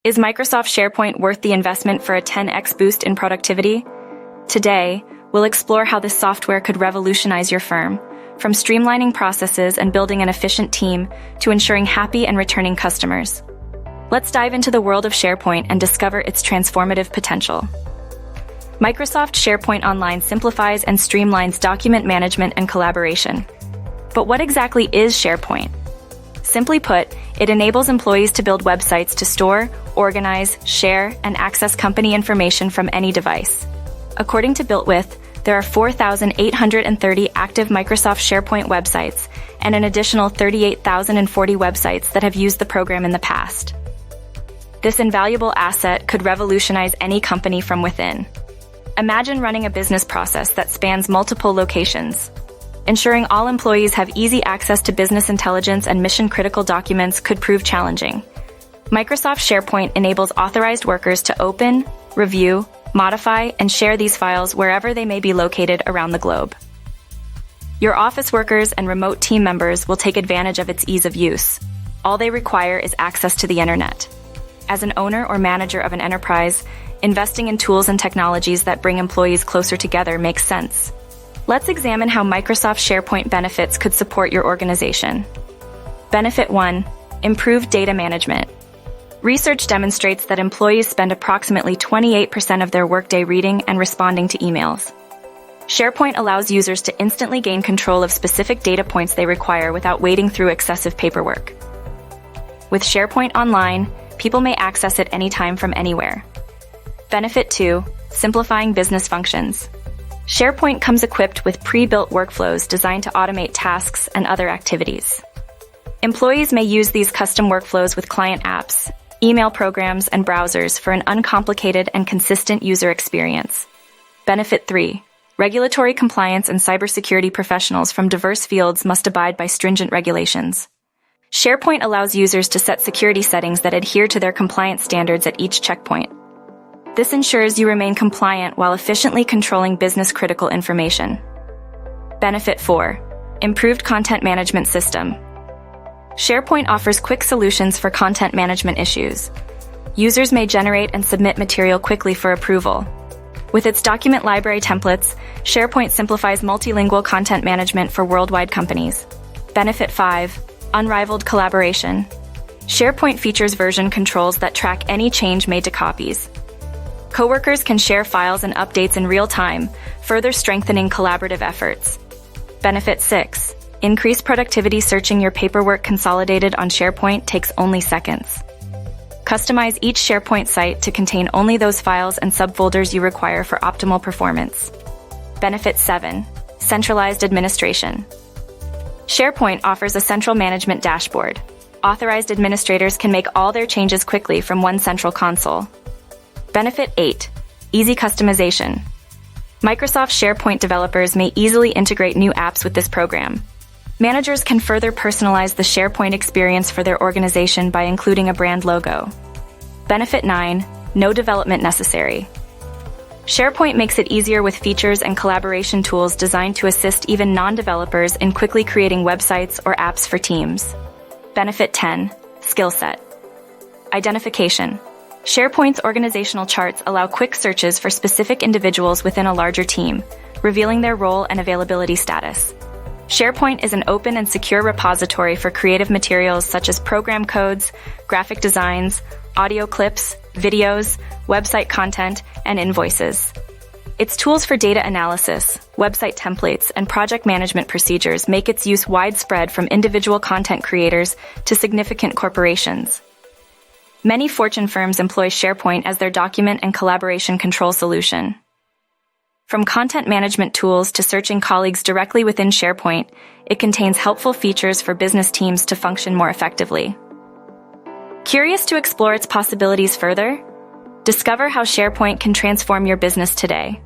Is Microsoft SharePoint worth the investment for a 10x boost in productivity? Today, we'll explore how this software could revolutionize your firm, from streamlining processes and building an efficient team to ensuring happy and returning customers. Let's dive into the world of SharePoint and discover its transformative potential. Microsoft SharePoint Online simplifies and streamlines document management and collaboration. But what exactly is SharePoint? Simply put, it enables employees to build websites to store, organize, share, and access company information from any device. According to BuiltWith, there are 4,830 active Microsoft SharePoint websites and an additional 38,040 websites that have used the program in the past. This invaluable asset could revolutionize any company from within. Imagine running a business process that spans multiple locations. Ensuring all employees have easy access to business intelligence and mission-critical documents could prove challenging. Microsoft SharePoint enables authorized workers to open, review, modify, and share these files wherever they may be located around the globe. Your office workers and remote team members will take advantage of its ease of use. All they require is access to the internet. As an owner or manager of an enterprise, investing in tools and technologies that bring employees closer together makes sense. Let's examine how Microsoft SharePoint benefits could support your organization. Benefit 1. Improved data management. Research demonstrates that employees spend approximately 28% of their workday reading and responding to emails. SharePoint allows users to instantly gain control of specific data points they require without wading through excessive paperwork. With SharePoint Online, people may access it anytime from anywhere. Benefit 2. Simplifying business functions. SharePoint comes equipped with pre-built workflows designed to automate tasks and other activities. Employees may use these custom workflows with client apps, email programs, and browsers for an uncomplicated and consistent user experience. Benefit 3. Regulatory compliance and cybersecurity professionals from diverse fields must abide by stringent regulations. SharePoint allows users to set security settings that adhere to their compliance standards at each checkpoint. This ensures you remain compliant while efficiently controlling business-critical information. Benefit 4. Improved content management system. SharePoint offers quick solutions for content management issues. Users may generate and submit material quickly for approval. With its document library templates, SharePoint simplifies multilingual content management for worldwide companies. Benefit 5. Unrivaled collaboration. SharePoint features version controls that track any change made to copies. Coworkers can share files and updates in real time, further strengthening collaborative efforts. Benefit 6. Increased productivity. Searching your paperwork consolidated on SharePoint takes only seconds. Customize each SharePoint site to contain only those files and subfolders you require for optimal performance. Benefit 7. Centralized administration. SharePoint offers a central management dashboard. Authorized administrators can make all their changes quickly from one central console. Benefit 8. Easy customization. Microsoft SharePoint developers may easily integrate new apps with this program. Managers can further personalize the SharePoint experience for their organization by including a brand logo. Benefit 9. No development necessary. SharePoint makes it easier with features and collaboration tools designed to assist even non-developers in quickly creating websites or apps for teams. Benefit 10. Skill set. Identification. SharePoint's organizational charts allow quick searches for specific individuals within a larger team, revealing their role and availability status. SharePoint is an open and secure repository for creative materials such as program codes, graphic designs, audio clips, videos, website content, and invoices. Its tools for data analysis, website templates, and project management procedures make its use widespread from individual content creators to significant corporations. Many Fortune firms employ SharePoint as their document and collaboration control solution. From content management tools to searching colleagues directly within SharePoint, it contains helpful features for business teams to function more effectively. Curious to explore its possibilities further? Discover how SharePoint can transform your business today.